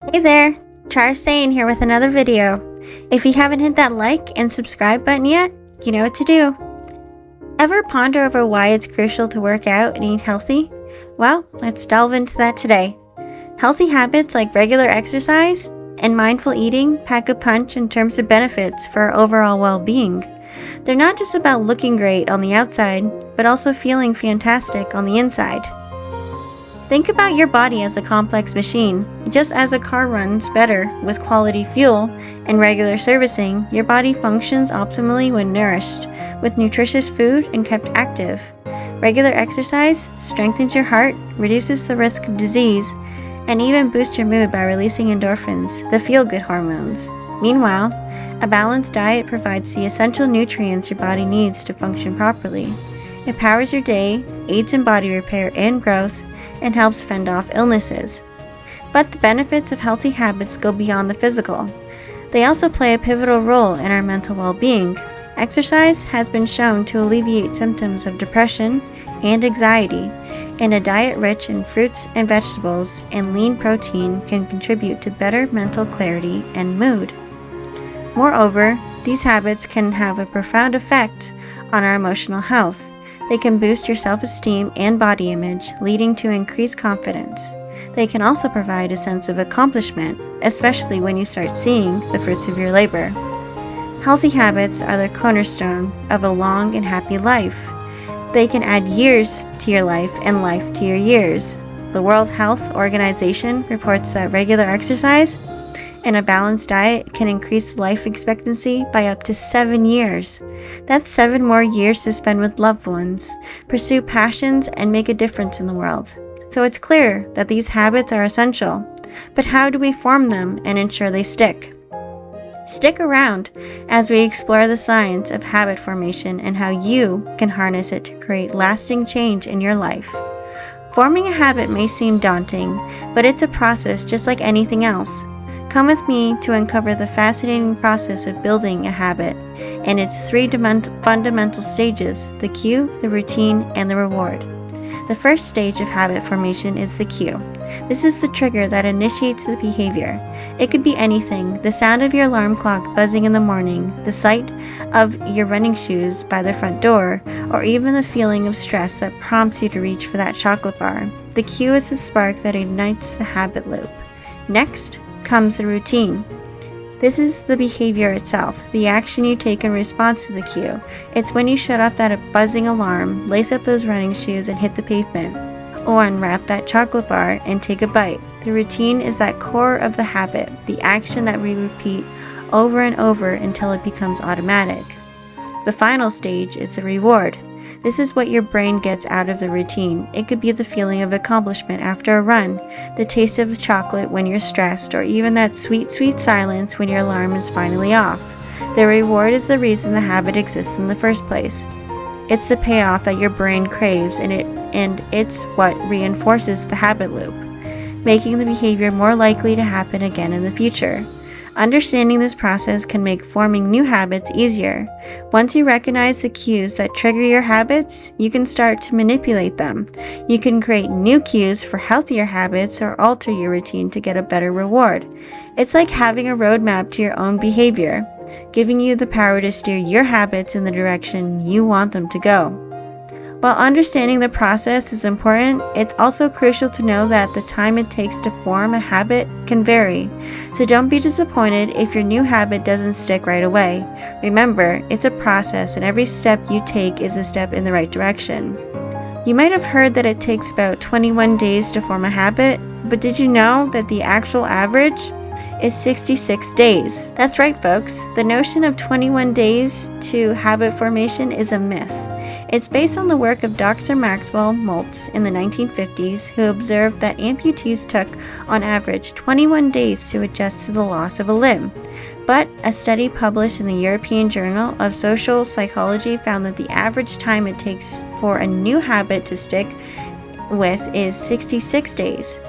Hey there, Char Sane here with another video. If you haven't hit that like and subscribe button yet, you know what to do. Ever ponder over why it's crucial to work out and eat healthy? Well, let's delve into that today. Healthy habits like regular exercise and mindful eating pack a punch in terms of benefits for our overall well-being. They're not just about looking great on the outside, but also feeling fantastic on the inside. Think about your body as a complex machine. Just as a car runs better with quality fuel and regular servicing, your body functions optimally when nourished, with nutritious food and kept active. Regular exercise strengthens your heart, reduces the risk of disease, and even boosts your mood by releasing endorphins, the feel-good hormones. Meanwhile, a balanced diet provides the essential nutrients your body needs to function properly. It powers your day, aids in body repair and growth, and helps fend off illnesses. But the benefits of healthy habits go beyond the physical. They also play a pivotal role in our mental well-being. Exercise has been shown to alleviate symptoms of depression and anxiety, and a diet rich in fruits and vegetables and lean protein can contribute to better mental clarity and mood. Moreover, these habits can have a profound effect on our emotional health. They can boost your self-esteem and body image, leading to increased confidence. They can also provide a sense of accomplishment, especially when you start seeing the fruits of your labor. Healthy habits are the cornerstone of a long and happy life. They can add years to your life and life to your years. The World Health Organization reports that regular exercise and a balanced diet can increase life expectancy by up to 7 years. That's 7 more years to spend with loved ones, pursue passions, and make a difference in the world. So it's clear that these habits are essential. But how do we form them and ensure they stick? Stick around as we explore the science of habit formation and how you can harness it to create lasting change in your life. Forming a habit may seem daunting, but it's a process just like anything else. Come with me to uncover the fascinating process of building a habit and its 3 fundamental stages: the cue, the routine, and the reward. The first stage of habit formation is the cue. This is the trigger that initiates the behavior. It could be anything: the sound of your alarm clock buzzing in the morning, the sight of your running shoes by the front door, or even the feeling of stress that prompts you to reach for that chocolate bar. The cue is the spark that ignites the habit loop. Next comes the routine. This is the behavior itself, the action you take in response to the cue. It's when you shut off that buzzing alarm, lace up those running shoes and hit the pavement, or unwrap that chocolate bar and take a bite. The routine is that core of the habit, the action that we repeat over and over until it becomes automatic. The final stage is the reward. This is what your brain gets out of the routine. It could be the feeling of accomplishment after a run, the taste of chocolate when you're stressed, or even that sweet, sweet silence when your alarm is finally off. The reward is the reason the habit exists in the first place. It's the payoff that your brain craves, and it's what reinforces the habit loop, making the behavior more likely to happen again in the future. Understanding this process can make forming new habits easier. Once you recognize the cues that trigger your habits, you can start to manipulate them. You can create new cues for healthier habits or alter your routine to get a better reward. It's like having a roadmap to your own behavior, giving you the power to steer your habits in the direction you want them to go. While understanding the process is important, it's also crucial to know that the time it takes to form a habit can vary. So don't be disappointed if your new habit doesn't stick right away. Remember, it's a process, and every step you take is a step in the right direction. You might have heard that it takes about 21 days to form a habit, but did you know that the actual average is 66 days? That's right, folks. The notion of 21 days to habit formation is a myth. It's based on the work of Dr. Maxwell Maltz in the 1950s, who observed that amputees took, on average, 21 days to adjust to the loss of a limb. But a study published in the European Journal of Social Psychology found that the average time it takes for a new habit to stick with is 66 days.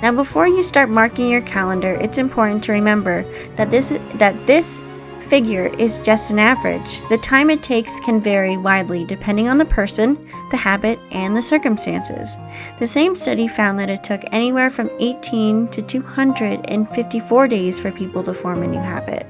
Now, before you start marking your calendar, it's important to remember that this figure is just an average. The time it takes can vary widely depending on the person, the habit, and the circumstances. The same study found that it took anywhere from 18 to 254 days for people to form a new habit.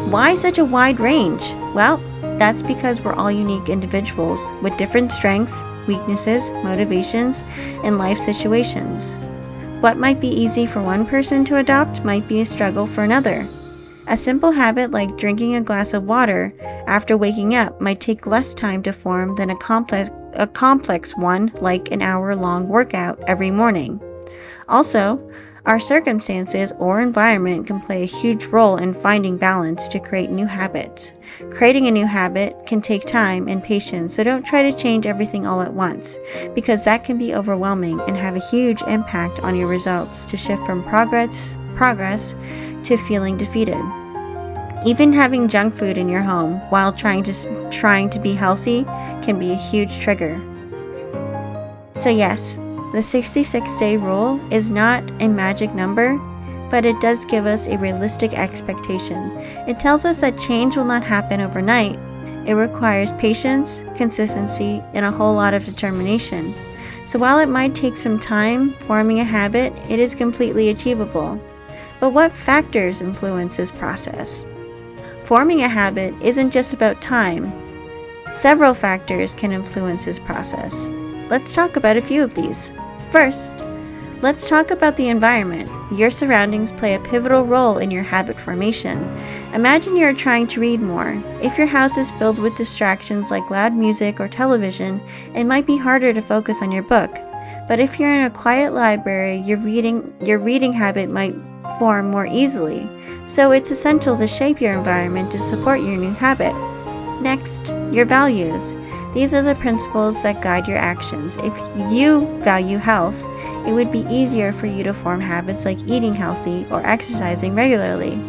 Why such a wide range? Well, that's because we're all unique individuals with different strengths, weaknesses, motivations, and life situations. What might be easy for one person to adopt might be a struggle for another. A simple habit like drinking a glass of water after waking up might take less time to form than a complex one like an hour-long workout every morning. Also, our circumstances or environment can play a huge role in finding balance to create new habits. Creating a new habit can take time and patience, so don't try to change everything all at once, because that can be overwhelming and have a huge impact on your results to shift from progress to feeling defeated. Even having junk food in your home while trying to be healthy can be a huge trigger. So yes, the 66-day rule is not a magic number, but it does give us a realistic expectation. It tells us that change will not happen overnight. It requires patience, consistency, and a whole lot of determination. So while it might take some time forming a habit, it is completely achievable. But what factors influence this process? Forming a habit isn't just about time. Several factors can influence this process. Let's talk about a few of these. First, let's talk about the environment. Your surroundings play a pivotal role in your habit formation. Imagine you're trying to read more. If your house is filled with distractions like loud music or television, it might be harder to focus on your book. But if you're in a quiet library, your reading habit might form more easily. So it's essential to shape your environment to support your new habit. Next, your values. These are the principles that guide your actions. If you value health, it would be easier for you to form habits like eating healthy or exercising regularly.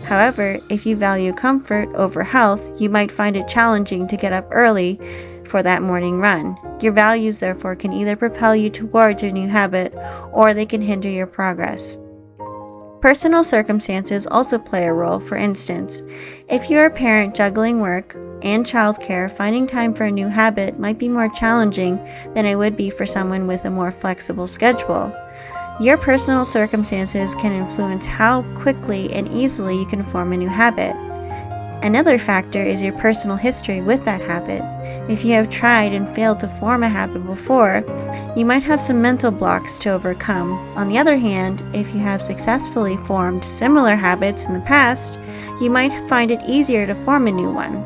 However, if you value comfort over health, you might find it challenging to get up early for that morning run. Your values, therefore, can either propel you towards your new habit or they can hinder your progress. Personal circumstances also play a role. For instance, if you're a parent juggling work and childcare, finding time for a new habit might be more challenging than it would be for someone with a more flexible schedule. Your personal circumstances can influence how quickly and easily you can form a new habit. Another factor is your personal history with that habit. If you have tried and failed to form a habit before, you might have some mental blocks to overcome. On the other hand, if you have successfully formed similar habits in the past, you might find it easier to form a new one.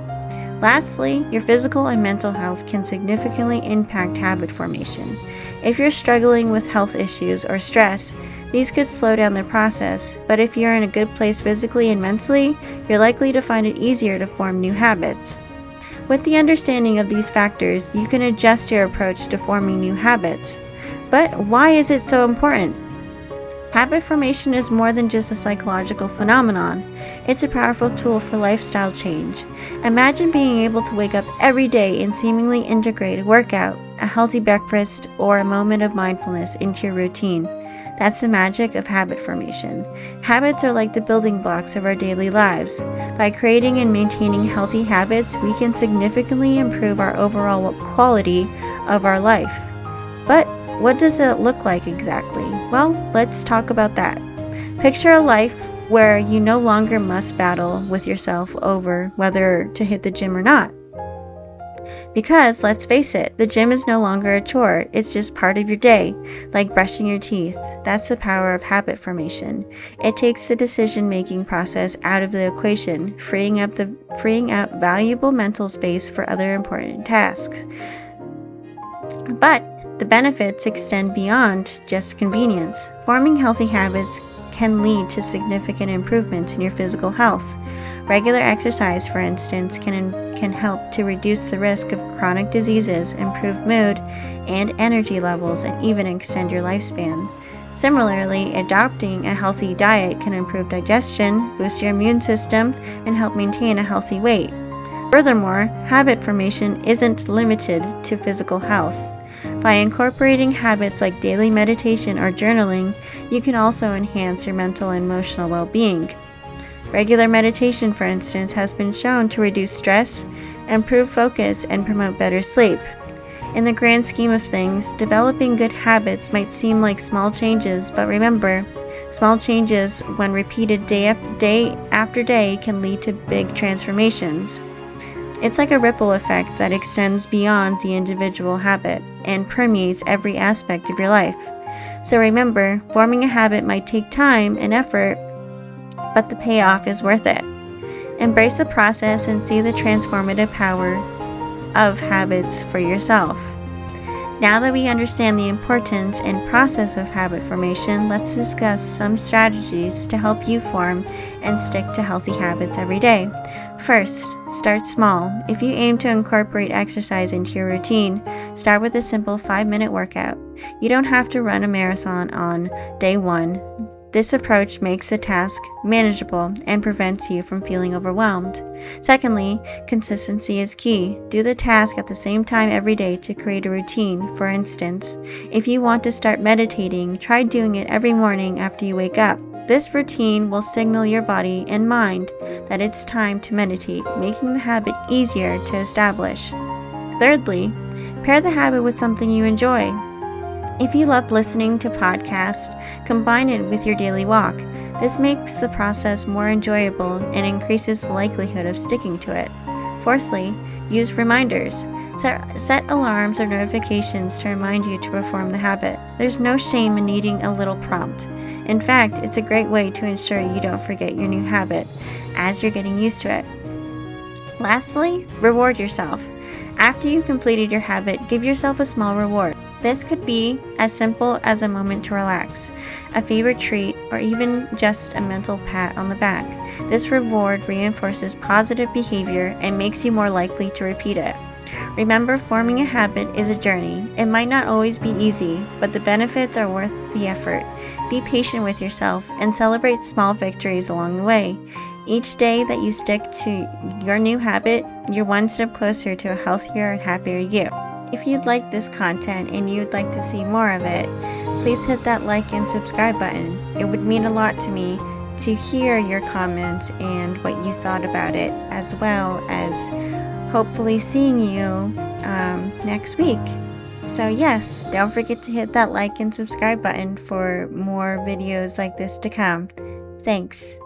Lastly, your physical and mental health can significantly impact habit formation. If you're struggling with health issues or stress, these could slow down the process, but if you're in a good place physically and mentally, you're likely to find it easier to form new habits. With the understanding of these factors, you can adjust your approach to forming new habits. But why is it so important? Habit formation is more than just a psychological phenomenon. It's a powerful tool for lifestyle change. Imagine being able to wake up every day and seemingly integrate a workout, a healthy breakfast, or a moment of mindfulness into your routine. That's the magic of habit formation. Habits are like the building blocks of our daily lives. By creating and maintaining healthy habits, we can significantly improve our overall quality of our life. But what does it look like exactly? Well, let's talk about that. Picture a life where you no longer must battle with yourself over whether to hit the gym or not. Because, let's face it, the gym is no longer a chore, it's just part of your day, like brushing your teeth. That's the power of habit formation. It takes the decision-making process out of the equation, freeing up valuable mental space for other important tasks. But the benefits extend beyond just convenience. Forming healthy habits can lead to significant improvements in your physical health. Regular exercise, for instance, can help to reduce the risk of chronic diseases, improve mood and energy levels, and even extend your lifespan. Similarly, adopting a healthy diet can improve digestion, boost your immune system, and help maintain a healthy weight. Furthermore, habit formation isn't limited to physical health. By incorporating habits like daily meditation or journaling, you can also enhance your mental and emotional well-being. Regular meditation, for instance, has been shown to reduce stress, improve focus, and promote better sleep. In the grand scheme of things, developing good habits might seem like small changes, but remember, small changes, when repeated day after day, can lead to big transformations. It's like a ripple effect that extends beyond the individual habit and permeates every aspect of your life. So remember, forming a habit might take time and effort, but the payoff is worth it. Embrace the process and see the transformative power of habits for yourself. Now that we understand the importance and process of habit formation, let's discuss some strategies to help you form and stick to healthy habits every day. First, start small. If you aim to incorporate exercise into your routine, start with a simple 5-minute workout. You don't have to run a marathon on day one. This approach makes the task manageable and prevents you from feeling overwhelmed. Secondly, consistency is key. Do the task at the same time every day to create a routine. For instance, if you want to start meditating, try doing it every morning after you wake up. This routine will signal your body and mind that it's time to meditate, making the habit easier to establish. Thirdly, pair the habit with something you enjoy. If you love listening to podcasts, combine it with your daily walk. This makes the process more enjoyable and increases the likelihood of sticking to it. Fourthly, use reminders. Set alarms or notifications to remind you to perform the habit. There's no shame in needing a little prompt. In fact, it's a great way to ensure you don't forget your new habit as you're getting used to it. Lastly, reward yourself. After you completed your habit, give yourself a small reward. This could be as simple as a moment to relax, a favorite treat, or even just a mental pat on the back. This reward reinforces positive behavior and makes you more likely to repeat it. Remember, forming a habit is a journey. It might not always be easy, but the benefits are worth the effort. Be patient with yourself and celebrate small victories along the way. Each day that you stick to your new habit, you're one step closer to a healthier and happier you. If you'd like this content and you'd like to see more of it, please hit that like and subscribe button. It would mean a lot to me to hear your comments and what you thought about it, as well as hopefully seeing you next week. So yes, don't forget to hit that like and subscribe button for more videos like this to come. Thanks.